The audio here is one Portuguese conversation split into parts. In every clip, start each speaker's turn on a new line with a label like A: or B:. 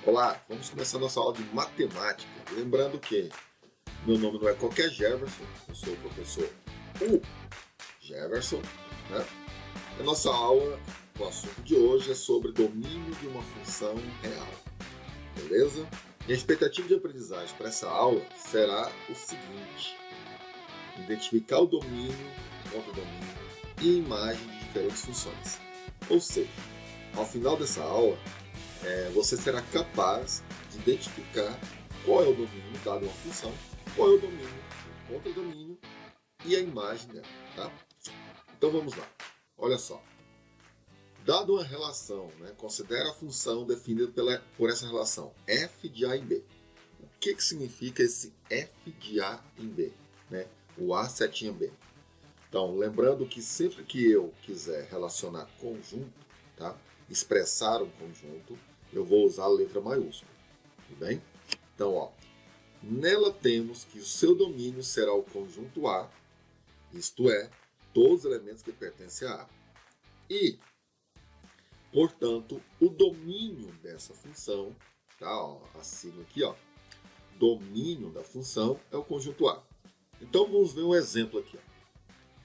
A: Olá, vamos começar nossa aula de matemática. Lembrando que meu nome não é qualquer Jefferson, eu sou o professor U. Jefferson, né? A nossa aula, o assunto de hoje é sobre domínio de uma função real, beleza? E a expectativa de aprendizagem para essa aula será o seguinte: identificar o domínio, contra-domínio e imagem de diferentes funções. Ou seja, ao final dessa aula, você será capaz de identificar qual é o domínio dado uma função, qual é o domínio, o contra-domínio e a imagem dela, tá? Então vamos lá. Olha só. Dado uma relação, considera a função definida por essa relação f de a em b. O que significa esse f de a em b? O a setinha b. Então, lembrando que sempre que eu quiser relacionar conjunto, tá? Expressar um conjunto, eu vou usar a letra maiúscula, tudo bem? Então, nela temos que o seu domínio será o conjunto A, isto é, todos os elementos que pertencem a A. E, portanto, o domínio dessa função, tá? A sigla aqui, domínio da função é o conjunto A. Então, vamos ver um exemplo aqui.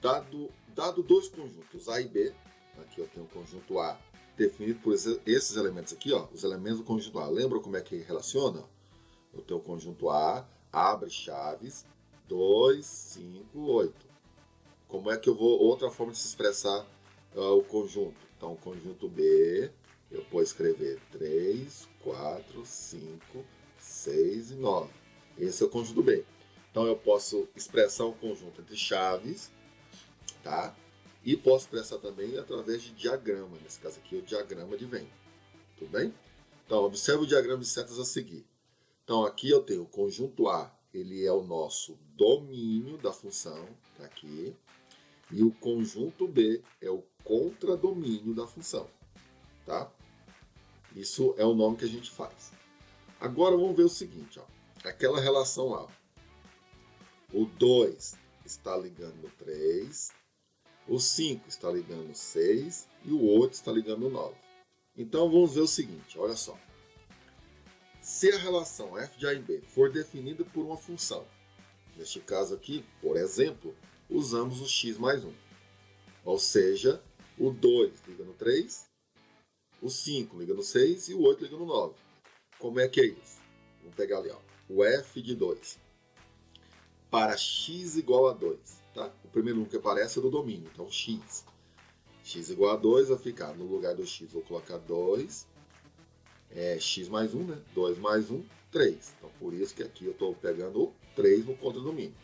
A: Dado dois conjuntos A e B, aqui eu tenho o conjunto A definido por esses elementos aqui, os elementos do conjunto A. Lembra como é que relaciona? Eu tenho o conjunto A, abre chaves, 2, 5, 8. Como é que eu vou? Outra forma de se expressar o conjunto. Então, o conjunto B, eu vou escrever 3, 4, 5, 6 e 9. Esse é o conjunto B. Então, eu posso expressar um conjunto entre chaves, tá? E posso expressar também através de diagrama. Nesse caso aqui, o diagrama de Venn. Tudo bem? Então, observe o diagrama de setas a seguir. Então, aqui eu tenho o conjunto A, ele é o nosso domínio da função, tá aqui. E o conjunto B é o contradomínio da função, tá? Isso é o nome que a gente faz. Agora, vamos ver o seguinte, aquela relação lá. O 2 está ligando no 3, o 5 está ligando no 6 e o 8 está ligando no 9. Então, vamos ver o seguinte, olha só. Se a relação f de a em b for definida por uma função, neste caso aqui, por exemplo, usamos o x mais 1. Ou seja, o 2 liga no 3, o 5 liga no 6 e o 8 liga no 9. Como é que é isso? Vamos pegar ali, o f de 2. Para x igual a 2, tá? O primeiro número que aparece é do domínio, então x. X igual a 2 vai ficar, no lugar do x, vou colocar 2, x mais 1, 2 mais 1, 3. Então, por isso que aqui eu estou pegando o 3 no contradomínio.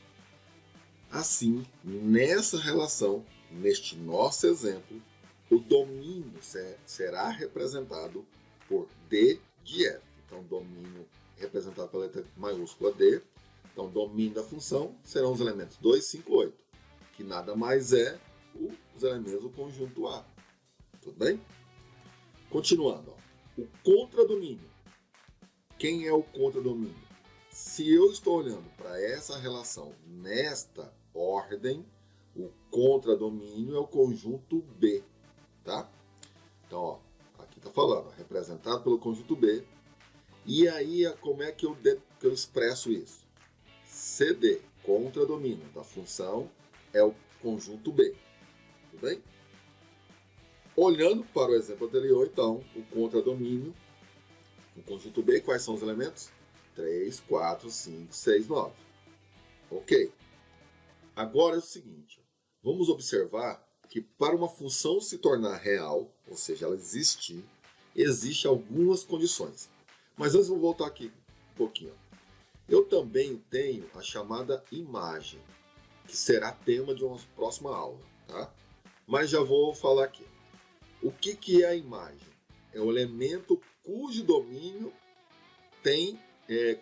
A: Assim, nessa relação, neste nosso exemplo, o domínio será representado por D de F. Então, domínio representado pela letra maiúscula D. Então, domínio da função serão os elementos 2, 5, 8, que nada mais é os elementos do conjunto A. Tudo bem? Continuando, o contradomínio. Quem é o contradomínio? Se eu estou olhando para essa relação nesta ordem, o contradomínio é o conjunto B, tá? Então, aqui está falando, representado pelo conjunto B. E aí, como é que eu expresso isso? CD, contradomínio da função, é o conjunto B. Tudo bem? Olhando para o exemplo anterior, então, o contradomínio, o conjunto B, quais são os elementos? 3, 4, 5, 6, 9. Ok. Agora é o seguinte, vamos observar que para uma função se tornar real, ou seja, ela existir, existem algumas condições. Mas antes, vou voltar aqui um pouquinho. Eu também tenho a chamada imagem, que será tema de uma próxima aula, tá? Mas já vou falar aqui. O que é a imagem? É o elemento cujo domínio tem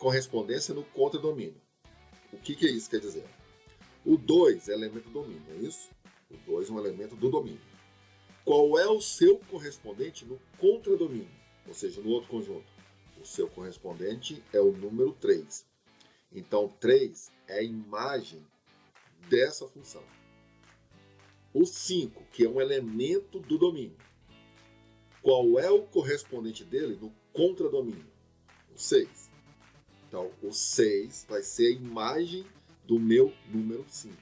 A: correspondência no contradomínio. O que é isso quer dizer? O 2 é elemento do domínio, é isso? O 2 é um elemento do domínio. Qual é o seu correspondente no contradomínio? Ou seja, no outro conjunto? O seu correspondente é o número 3. Então, 3 é a imagem dessa função. O 5, que é um elemento do domínio. Qual é o correspondente dele no contradomínio? o 6. Então, o 6 vai ser a imagem do meu número 5.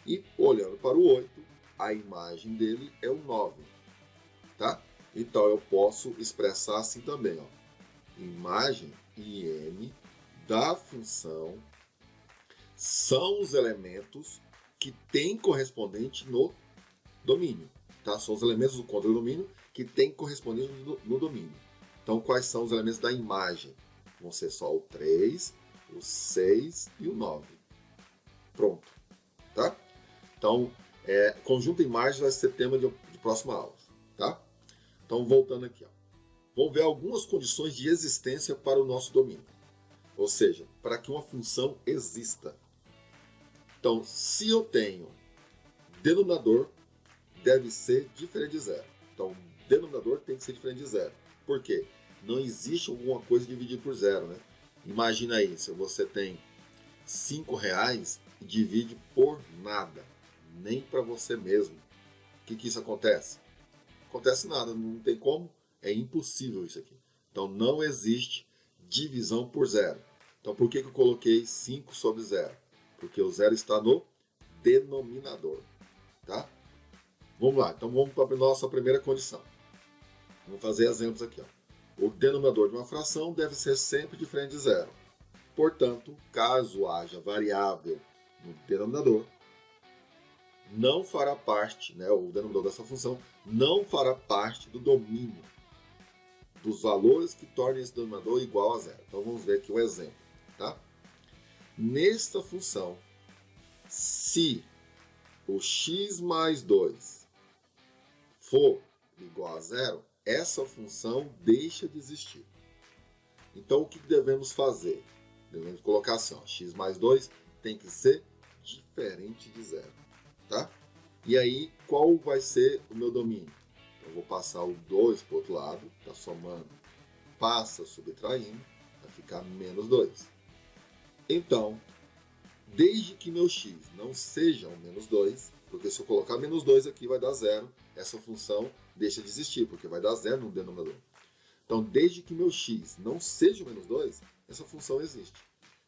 A: E, olhando para o 8, a imagem dele é o 9. Tá? Então, eu posso expressar assim também. Ó. Imagem IM da função são os elementos que têm correspondente no domínio. Tá? São os elementos do controle do domínio que têm correspondente no domínio. Então, quais são os elementos da imagem? Vão ser só o 3, o 6 e o 9. Pronto. Tá? Então, conjunto imagem vai ser tema de próxima aula. Tá? Então, voltando aqui. Ó. Vamos ver algumas condições de existência para o nosso domínio. Ou seja, para que uma função exista. Então, se eu tenho denominador, deve ser diferente de zero. Então, denominador tem que ser diferente de zero. Por quê? Não existe alguma coisa dividida por zero, né? Imagina aí, se você tem R$5 e divide por nada, nem para você mesmo. O que isso acontece? Acontece nada, não tem como, é impossível isso aqui. Então, não existe divisão por zero. Então, por que eu coloquei 5 sobre zero? Porque o zero está no denominador, tá? Vamos lá, então vamos para a nossa primeira condição. Vamos fazer exemplos aqui. Ó. O denominador de uma fração deve ser sempre diferente de zero. Portanto, caso haja variável no denominador, não fará parte, né, o denominador dessa função, não fará parte do domínio dos valores que tornem esse denominador igual a zero. Então vamos ver aqui um exemplo. Tá? Nesta função, se o x mais 2 for igual a zero, essa função deixa de existir. Então, o que devemos fazer? Devemos colocar assim, ó, x mais 2 tem que ser diferente de zero. Tá? E aí, qual vai ser o meu domínio? Eu vou passar o 2 para o outro lado, tá somando, passa subtraindo, vai ficar menos 2. Então, desde que meu x não seja um menos 2, porque se eu colocar menos 2 aqui vai dar zero, essa função deixa de existir, porque vai dar zero no denominador. Então, desde que meu x não seja um menos 2, essa função existe.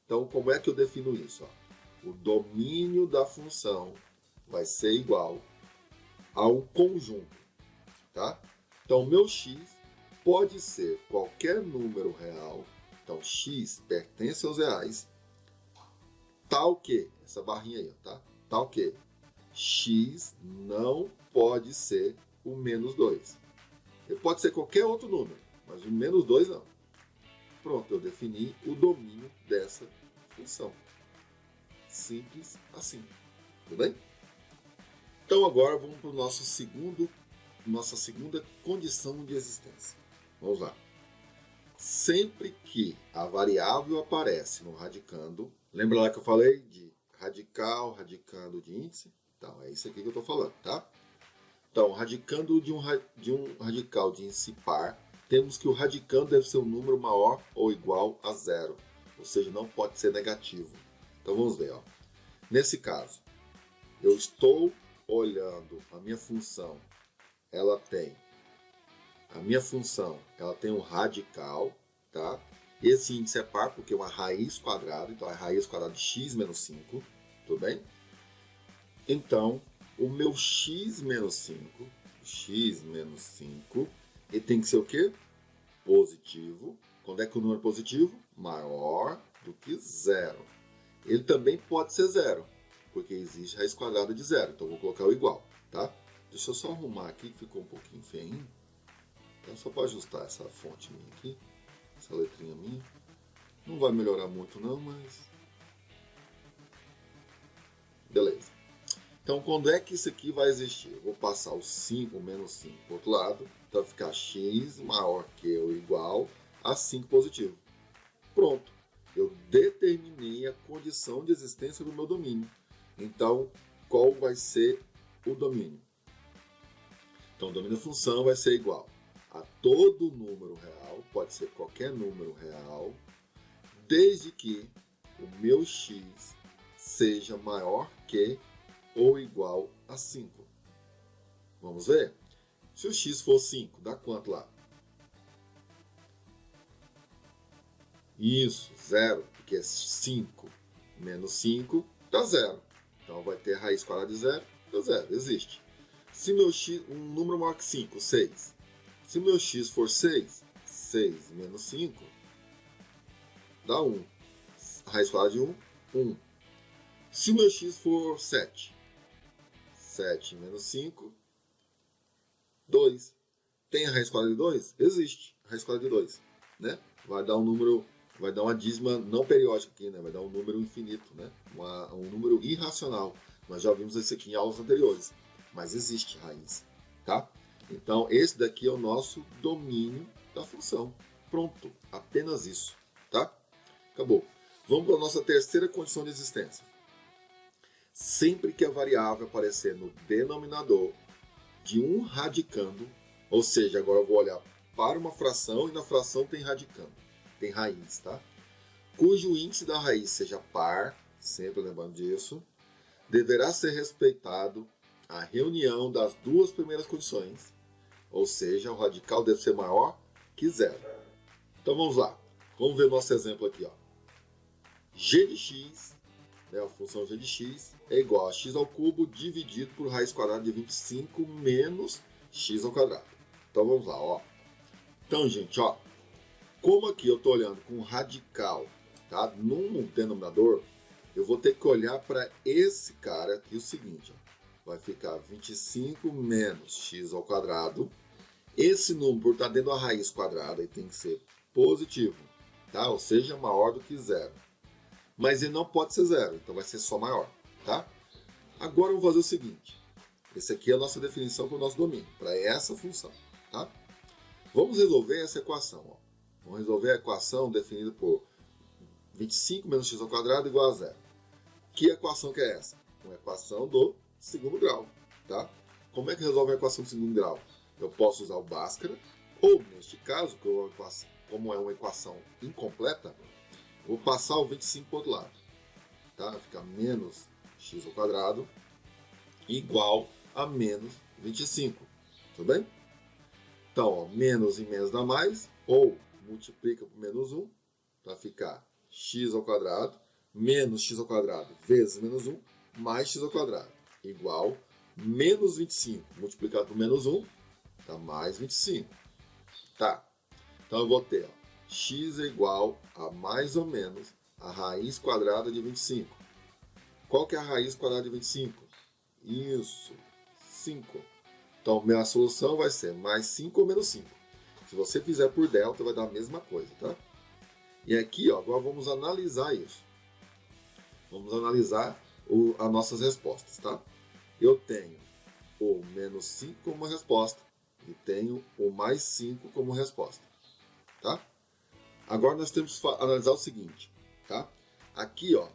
A: Então, como é que eu defino isso? Ó? O domínio da função vai ser igual ao conjunto. Tá? Então, meu x pode ser qualquer número real. Então, x pertence aos reais. Tal que, essa barrinha aí, tá? Tal que x não pode ser o menos 2. Ele pode ser qualquer outro número, mas o menos 2 não. Pronto, eu defini o domínio dessa função. Simples assim. Tudo bem? Então agora vamos para o nossa segunda condição de existência. Vamos lá. Sempre que a variável aparece no radicando, lembra lá que eu falei de radical, radicando de índice? Então, é isso aqui que eu estou falando, tá? Então, radicando de um radical de índice par, temos que o radicando deve ser um número maior ou igual a zero. Ou seja, não pode ser negativo. Então, vamos ver. Ó. Nesse caso, eu estou olhando a minha função. A minha função tem um radical, tá? Esse índice é par porque é uma raiz quadrada, então é raiz quadrada de x menos 5, tudo bem? Então, o meu x menos 5, ele tem que ser o quê? Positivo. Quando é que o número é positivo? Maior do que zero. Ele também pode ser zero, porque existe raiz quadrada de zero, então vou colocar o igual, tá? Deixa eu só arrumar aqui, que ficou um pouquinho feinho. Então, só para ajustar essa fonte minha aqui, essa letrinha minha. Não vai melhorar muito não, mas... beleza. Então, quando é que isso aqui vai existir? Eu vou passar o 5 menos 5 para o outro lado. Então, vai ficar x maior que ou igual a 5 positivo. Pronto. Eu determinei a condição de existência do meu domínio. Então, qual vai ser o domínio? Então, o domínio da função vai ser igual a todo número real, pode ser qualquer número real, desde que o meu x seja maior que ou igual a 5. Vamos ver? Se o x for 5, dá quanto lá? Isso, zero, porque é 5 menos 5 dá zero. Então vai ter raiz quadrada de zero, dá zero, existe. Se meu x, um número maior que 5, 6. Se meu x for 6, 6 menos 5 dá 1. Raiz quadrada de 1, 1. Se o meu x for 7, 7 menos 5, 2. Tem a raiz quadrada de 2? Existe a raiz quadrada de 2. Né? Vai dar um número, vai dar uma dízima não periódica aqui, né? Vai dar um número infinito, né? Um número irracional. Nós já vimos isso aqui em aulas anteriores. Mas existe raiz, tá? Então, esse daqui é o nosso domínio da função. Pronto, apenas isso, tá? Acabou. Vamos para a nossa terceira condição de existência. Sempre que a variável aparecer no denominador de um radicando, ou seja, agora eu vou olhar para uma fração e na fração tem radicando, tem raiz, tá? Cujo índice da raiz seja par, sempre lembrando disso, deverá ser respeitado a reunião das duas primeiras condições, ou seja, o radical deve ser maior que zero. Então vamos lá, vamos ver o nosso exemplo aqui, ó. G de x, né, a função g de x, é igual a x ao cubo dividido por raiz quadrada de 25 menos x ao quadrado. Então vamos lá, ó. Então, gente, ó, como aqui eu estou olhando com radical, tá, num denominador, eu vou ter que olhar para esse cara aqui o seguinte, ó. Vai ficar 25 menos x ao quadrado. Esse número, por estar dentro da raiz quadrada, ele tem que ser positivo, tá? Ou seja, maior do que zero. Mas ele não pode ser zero, então vai ser só maior, tá? Agora vamos fazer o seguinte. Esse aqui é a nossa definição para o nosso domínio, para essa função, tá? Vamos resolver essa equação, ó. Vamos resolver a equação definida por 25 menos x ao quadrado igual a zero. Que equação que é essa? Uma equação do segundo grau, tá? Como é que resolve a equação do segundo grau? Eu posso usar o Bhaskara, ou neste caso, como é uma equação incompleta, vou passar o 25 para o outro lado, tá? Vai ficar menos x ao quadrado igual a menos 25, tudo bem? Então, ó, menos e menos dá mais, ou multiplica por menos 1, para ficar x ao quadrado, menos x ao quadrado vezes menos 1, mais x ao quadrado, igual menos 25, multiplicado por menos 1, dá mais 25. Tá, então eu vou ter, ó, x é igual a mais ou menos a raiz quadrada de 25. Qual que é a raiz quadrada de 25? Isso, 5. Então, minha solução vai ser mais 5 ou menos 5. Se você fizer por delta, vai dar a mesma coisa, tá? E aqui, ó, agora vamos analisar isso. Vamos analisar as nossas respostas, tá? Eu tenho o menos 5 como resposta e tenho o mais 5 como resposta, tá? Agora nós temos que analisar o seguinte, tá? Aqui, ó,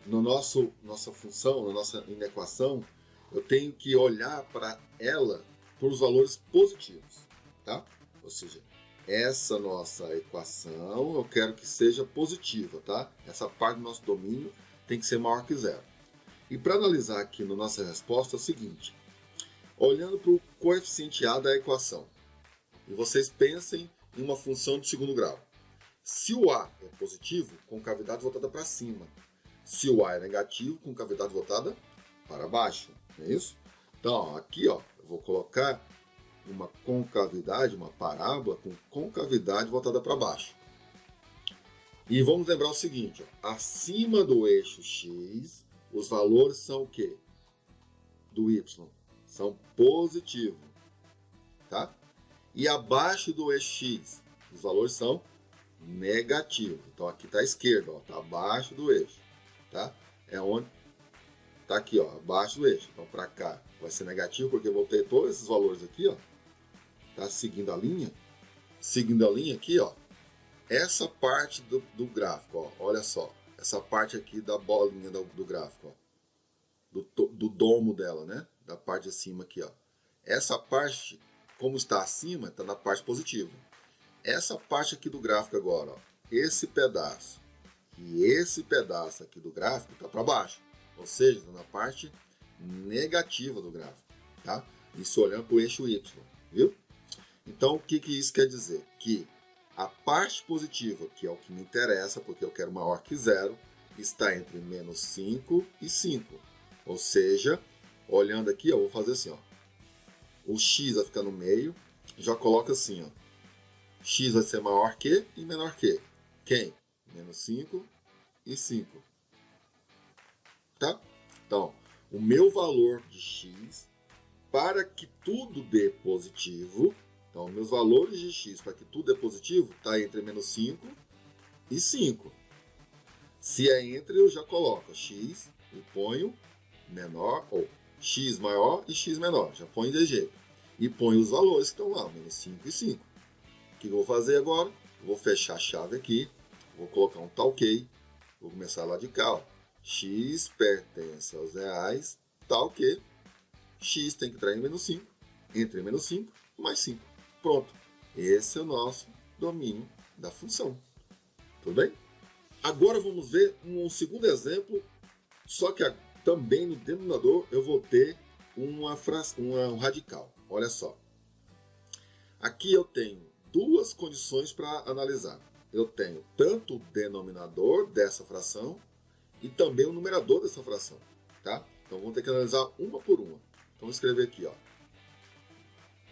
A: nossa função, na nossa inequação, eu tenho que olhar para ela por os valores positivos, tá? Ou seja, essa nossa equação eu quero que seja positiva, tá? Essa parte do nosso domínio tem que ser maior que zero. E para analisar aqui na nossa resposta é o seguinte, olhando para o coeficiente A da equação, e vocês pensem em uma função de segundo grau. Se o A é positivo, com cavidade voltada para cima. Se o A é negativo, com cavidade voltada para baixo. Não é isso? Então, ó, aqui, ó, eu vou colocar uma concavidade, uma parábola com concavidade voltada para baixo. E vamos lembrar o seguinte, ó, acima do eixo X, os valores são o quê? Do Y. São positivos. Tá? E abaixo do eixo X, os valores são negativos. Então aqui está à esquerda, está abaixo do eixo. Tá? É onde está aqui, ó, abaixo do eixo. Então para cá vai ser negativo, porque eu vou ter todos esses valores aqui, ó. Tá seguindo a linha. Seguindo a linha aqui, ó. Essa parte do gráfico, ó, olha só. Essa parte aqui da bolinha do gráfico, ó. Do domo dela, né? Da parte de cima aqui, ó. Essa parte, como está acima, está na parte positiva. Essa parte aqui do gráfico agora, ó, esse pedaço e esse pedaço aqui do gráfico está para baixo. Ou seja, está na parte negativa do gráfico. Tá? Isso olhando para o eixo Y. Viu? Então, o que isso quer dizer? Que A parte positiva, que é o que me interessa, porque eu quero maior que zero, está entre menos 5 e 5. Ou seja, olhando aqui, eu vou fazer assim, ó. O x vai ficar no meio, já coloca assim, ó. X vai ser maior que e menor que. Quem? Menos 5 e 5. Tá? Então, o meu valor de x, para que tudo dê positivo, então, meus valores de x para que tudo dê positivo, está entre menos 5 e 5. Se é entre, eu já coloco x e ponho menor, ou x maior e x menor, já põe de jeito. E ponho os valores que estão lá, menos 5 e 5. O que eu vou fazer agora? Eu vou fechar a chave aqui, vou colocar um tá ok, vou começar lá de cá, ó. X pertence aos reais, tal que x tem que estar em menos 5, entre menos 5 mais 5. Pronto. Esse é o nosso domínio da função. Tudo bem? Agora vamos ver um segundo exemplo, só que também no denominador eu vou ter um radical. Olha só. Aqui eu tenho duas condições para analisar. Eu tenho tanto o denominador dessa fração e também o numerador dessa fração, tá? Então vamos ter que analisar uma por uma. Então vou escrever aqui, ó.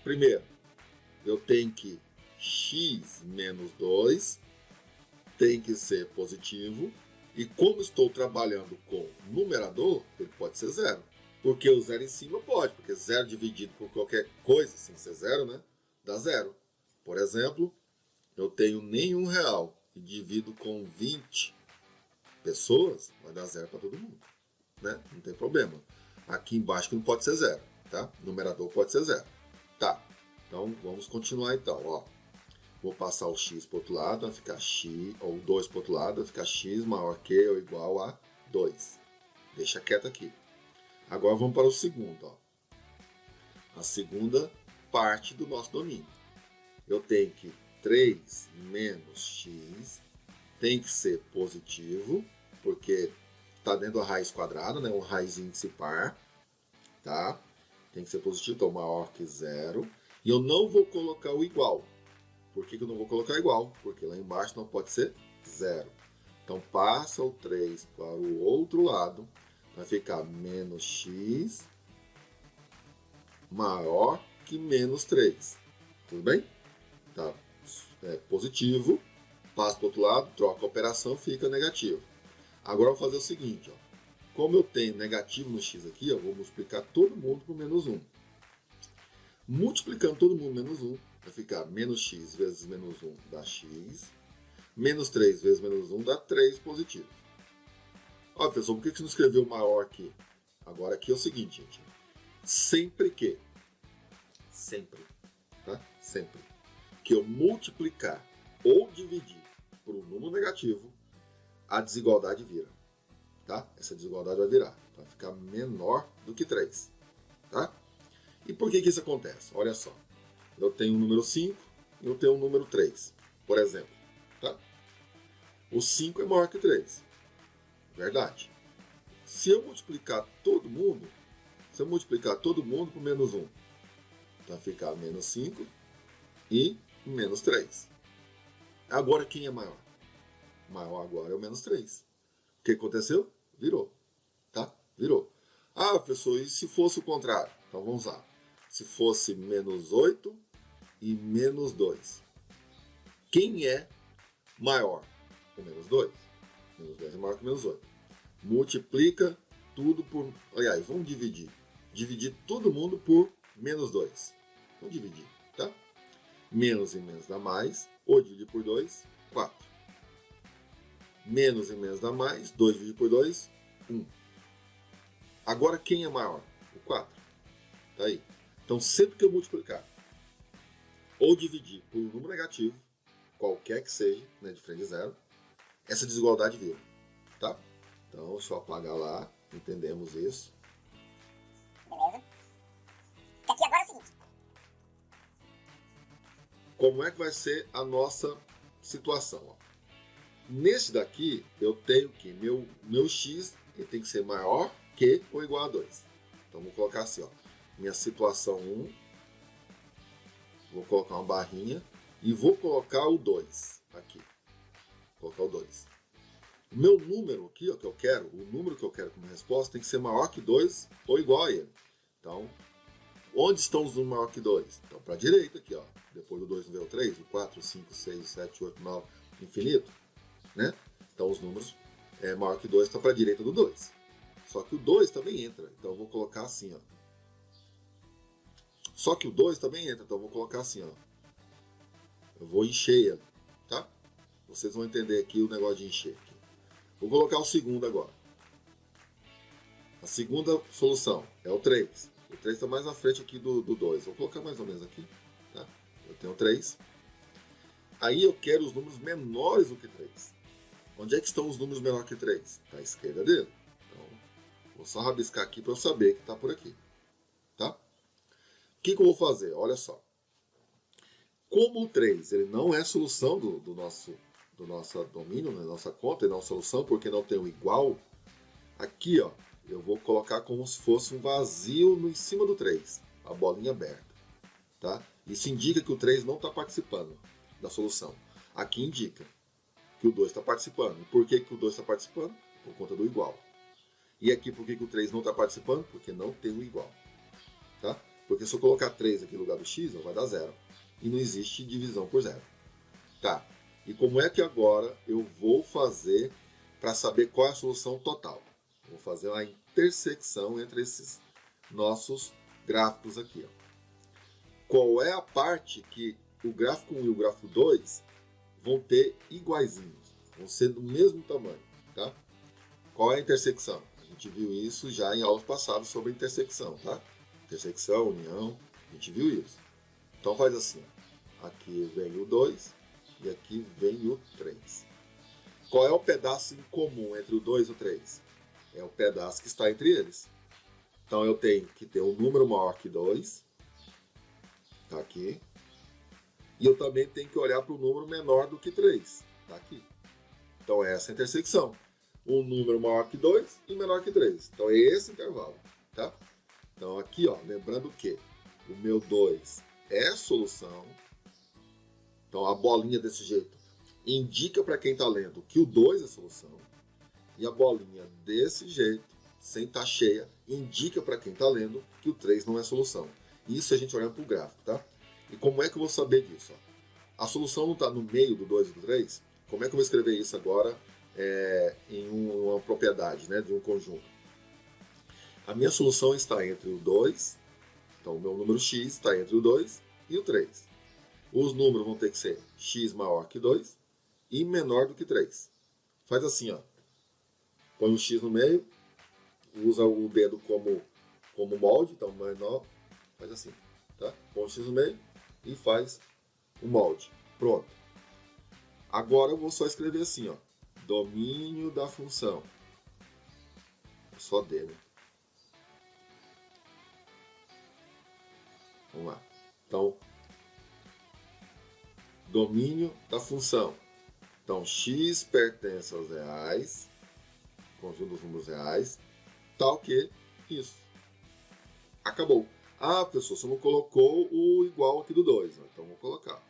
A: Primeiro, eu tenho que x menos 2 tem que ser positivo. E como estou trabalhando com numerador, ele pode ser zero. Porque o zero em cima pode, porque zero dividido por qualquer coisa, sem ser zero, né? Dá zero. Por exemplo, eu tenho nenhum real e divido com 20 pessoas, vai dar zero para todo mundo, né? Não tem problema. Aqui embaixo que não pode ser zero, tá? Numerador pode ser zero. Tá, então vamos continuar então, ó. Vou passar o x para o outro lado, vai ficar x, ou 2 para o outro lado, vai ficar x maior que ou igual a 2. Deixa quieto aqui. Agora vamos para o segundo, ó. A segunda parte do nosso domínio. Eu tenho que 3 menos x tem que ser positivo, porque está dentro da raiz quadrada, né? Um raiz índice par, tá? Tem que ser positivo, então maior que zero. E eu não vou colocar o igual. Por que eu não vou colocar igual? Porque lá embaixo não pode ser zero. Então passa o 3 para o outro lado, vai ficar menos x maior que menos 3. Tudo bem? Tá, é positivo, passa para o outro lado, troca a operação, fica negativo. Agora eu vou fazer o seguinte, ó. Como eu tenho negativo no x aqui, eu vou multiplicar todo mundo por menos 1. Multiplicando todo mundo menos 1, vai ficar menos x vezes menos 1 dá x. Menos 3 vezes menos 1 dá 3 positivo. Ó, pessoal, por que você não escreveu maior aqui? Agora aqui é o seguinte, gente. Sempre, tá? Sempre que eu multiplicar ou dividir por um número negativo, a desigualdade vira, tá? Essa desigualdade vai virar, vai ficar menor do que 3, tá? E por que isso acontece? Olha só, eu tenho um número 5 e eu tenho um número 3, por exemplo, tá? O 5 é maior que 3, verdade. Se eu multiplicar todo mundo por menos 1, vai ficar menos 5 e menos 3. Agora quem é maior? Maior agora é o menos 3. O que aconteceu? Virou, tá? Virou. Ah, professor, e se fosse o contrário? Então vamos lá. Se fosse menos 8 e menos 2. Quem é maior? O menos 2. Menos 2 é maior que menos 8. Multiplica tudo por... Aliás, vamos dividir. Dividir todo mundo por menos 2. Vamos dividir, tá? Menos e menos dá mais. 8 dividido por 2, 4. Menos e menos dá mais. 2 dividido por 2, 1. Agora quem é maior? O 4. Tá aí. Então sempre que eu multiplicar ou dividir por um número negativo, qualquer que seja, né, diferente de zero, essa desigualdade vira, tá? Então, deixa eu apagar lá, entendemos isso.
B: Beleza? Aqui agora é o seguinte.
A: Como é que vai ser a nossa situação? Ó? Nesse daqui, eu tenho que meu x ele tem que ser maior que ou igual a 2. Então, vou colocar assim, ó. Minha situação 1, vou colocar uma barrinha, e vou colocar o 2 aqui. Vou colocar o 2. O meu número aqui, ó, que eu quero, o número que eu quero como resposta tem que ser maior que 2 ou igual a ele. Então, onde estão os números maior que 2? Então, para a direita aqui, ó. Depois do 2 não veio o 3, o 4, o 5, o 6, o 7, o 8, o 9, infinito, né? Então, os números maior que 2 estão para a direita do 2. Só que o 2 também entra, então eu vou colocar assim, ó. Só que o 2 também entra, então eu vou colocar assim, ó. Eu vou encher ele, tá? Vocês vão entender aqui o negócio de encher. Aqui. Vou colocar o segundo agora. A segunda solução é o 3. O 3 está mais à frente aqui do 2. Vou colocar mais ou menos aqui, tá? Eu tenho 3. Aí eu quero os números menores do que 3. Onde é que estão os números menores que 3? Está à esquerda dele. Então, vou só rabiscar aqui para eu saber que está por aqui, tá? O que eu vou fazer? Olha só. Como o 3 ele não é solução do nosso domínio, da nossa conta, ele não é uma solução porque não tem o igual, aqui ó, eu vou colocar como se fosse um vazio em cima do 3, a bolinha aberta. Tá? Isso indica que o 3 não está participando da solução. Aqui indica que o 2 está participando. E por que o 2 está participando? Por conta do igual. E aqui por que o 3 não está participando? Porque não tem o igual. Tá? Porque se eu colocar 3 aqui no lugar do x, vai dar 0. E não existe divisão por 0. Tá. E como é que agora eu vou fazer para saber qual é a solução total? Vou fazer uma intersecção entre esses nossos gráficos aqui. Ó. Qual é a parte que o gráfico 1 e o gráfico 2 vão ter iguaizinhos? Vão ser do mesmo tamanho. Tá? Qual é a intersecção? A gente viu isso já em aulas passadas sobre intersecção. Tá? Intersecção, união, a gente viu isso. Então faz assim. Ó. Aqui vem o 2 e aqui vem o 3. Qual é o pedaço em comum entre o 2 e o 3? É o pedaço que está entre eles. Então eu tenho que ter um número maior que 2. Está aqui. E eu também tenho que olhar para o número menor do que 3. Está aqui. Então é essa a intersecção. Um número maior que 2 e menor que 3. Então é esse intervalo. Tá? Então aqui, ó, lembrando que o meu 2 é solução. Então a bolinha desse jeito indica para quem está lendo que o 2 é solução. E a bolinha desse jeito, sem estar cheia, indica para quem está lendo que o 3 não é solução. Isso a gente olhando para o gráfico, tá? E como é que eu vou saber disso? Ó? A solução não está no meio do 2 e do 3? Como é que eu vou escrever isso agora em uma propriedade, né, de um conjunto? A minha solução está entre o 2, então o meu número x está entre o 2 e o 3. Os números vão ter que ser x maior que 2 e menor do que 3. Faz assim, ó. Põe um x no meio, usa o dedo como molde, então menor, faz assim, tá? Põe um x no meio e faz o molde. Pronto. Agora eu vou só escrever assim, ó. Domínio da função. Só D, né? Vamos lá. Então, domínio da função. Então, x pertence aos reais, conjunto dos números reais, tal que isso. Acabou. Ah, professor, você não colocou o igual aqui do 2. Então, vou colocar.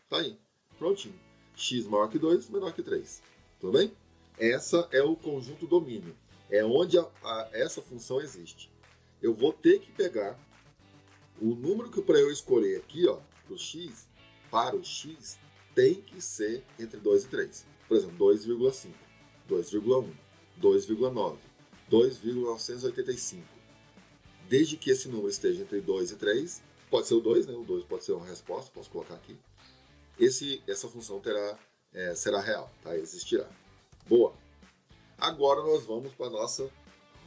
A: Tá aí. Prontinho. X maior que 2, menor que 3. Tudo bem? Essa é o conjunto domínio. É onde essa função existe. Eu vou ter que pegar o número que para eu escolher aqui, ó, para o x, tem que ser entre 2 e 3. Por exemplo, 2,5, 2,1, 2,9, 2,985. Desde que esse número esteja entre 2 e 3, pode ser o 2, né? O 2 pode ser uma resposta, posso colocar aqui. Essa função será real, tá? Existirá. Boa! Agora nós vamos para a nossa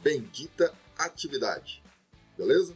A: bendita atividade. Beleza?